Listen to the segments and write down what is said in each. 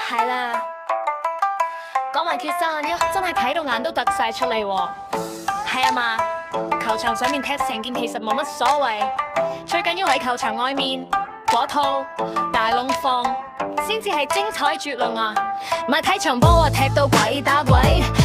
係啦，講埋決賽呀，真係睇到眼都突晒出嚟喎。係啊嘛，球場上面踢成件其實冇乜所謂，最緊要喺球場外面嗰套大龍鳳先至係精彩絕倫啊！咪睇場波啊，踢到鬼打鬼，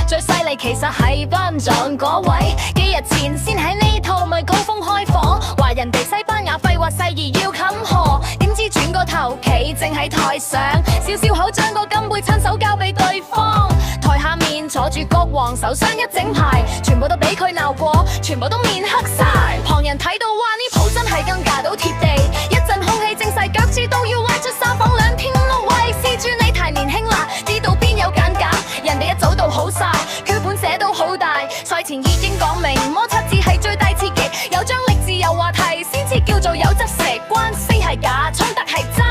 最犀利其實係班長嗰位。幾日前先喺呢套咪高峰開火，話人哋西班牙廢話誓言要冚河，點知轉個頭企正喺台上，笑笑口將個金杯親手交俾對方。台下面坐住國王首相一整排，全部都俾佢鬧過，全部都面黑晒。旁人睇到哇，呢鋪真係更加到貼地，一陣空氣正勢，腳趾都要歪出三房兩天咯。喂，施主你太年輕啦，知道邊有揀揀，人哋一早到好晒，劇本寫到好大，賽前已經講明摩擦字係最大刺激，有張力自由話題先至叫做有質食，關係係假，衝突係真，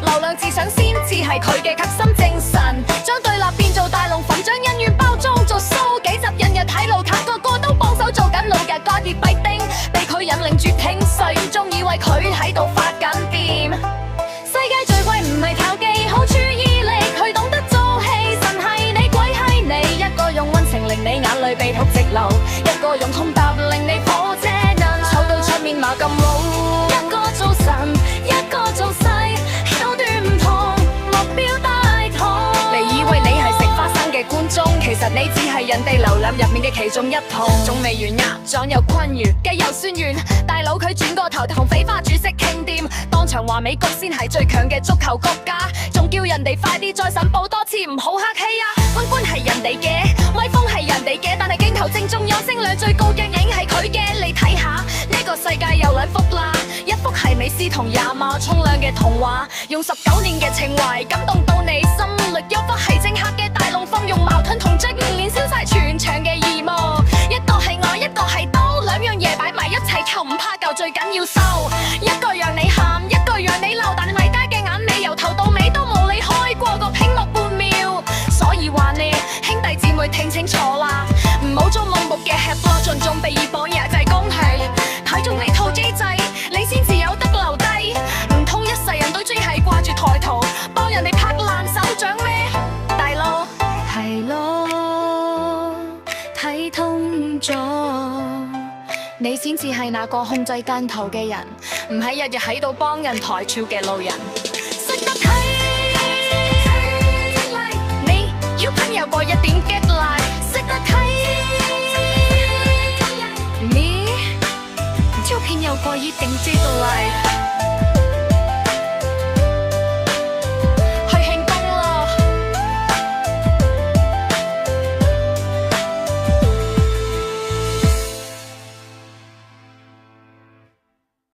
流量自想先至係佢嘅核心精神，將對立變做大龍鳳，將恩怨包裝做 show， 幾集日日睇路塔，個個都幫手做緊老日嗰啲弊丁，被佢引領住聽誰仲以為佢喺度發緊癲。世界最貴唔係投機，好處意力，佢懂得做戲，神係你鬼係你，一個用溫情令你眼淚鼻涕直流，一個用通達令你火遮人，醜到出面馬咁老，一個做神，一個做細，手段唔同，目標大同。你以為你係食花生嘅觀眾，其實你只係人哋流量入面嘅其中一桶。仲未完呀，醬又昆完，雞又酸完，大佬佢轉個頭同緋花主席傾掂，當場話美國先係最強嘅足球國家，仲叫人哋快啲再審報多次，唔好客氣啊！軍官係人哋嘅，威風係人哋嘅，但係鏡頭正中有聲量最高嘅影係佢嘅。你睇下呢個世界有兩幅啦，一幅係美斯同亞馬沖涼嘅童話，用19年嘅情懷感動到你心力，一幅係政客嘅大龍鳳，用矛盾同正面消晒全場嘅義務，一個係愛，一個係刀，兩樣嘢擺埋一齊扣，唔怕舊，最緊要收，一個讓你喊，一個讓你鬧，但係大嘅眼尾由頭到尾都冇離開過個屏幕半秒，所以話你兄弟姊妹聽清楚啦，唔好做盲目嘅吃貨，盡仲被二榜嘢就係恭喜，睇中呢套機制，你先至有得留低，唔通一世人都專係掛住抬頭，幫人哋拍爛手掌咩？大佬係咯，睇通咗，你先至係那個控制鏡頭嘅人，唔係日日喺度幫人抬轎嘅路人。識得睇，你要朋友過一點激勵，識得睇，你照片有過一點激勵。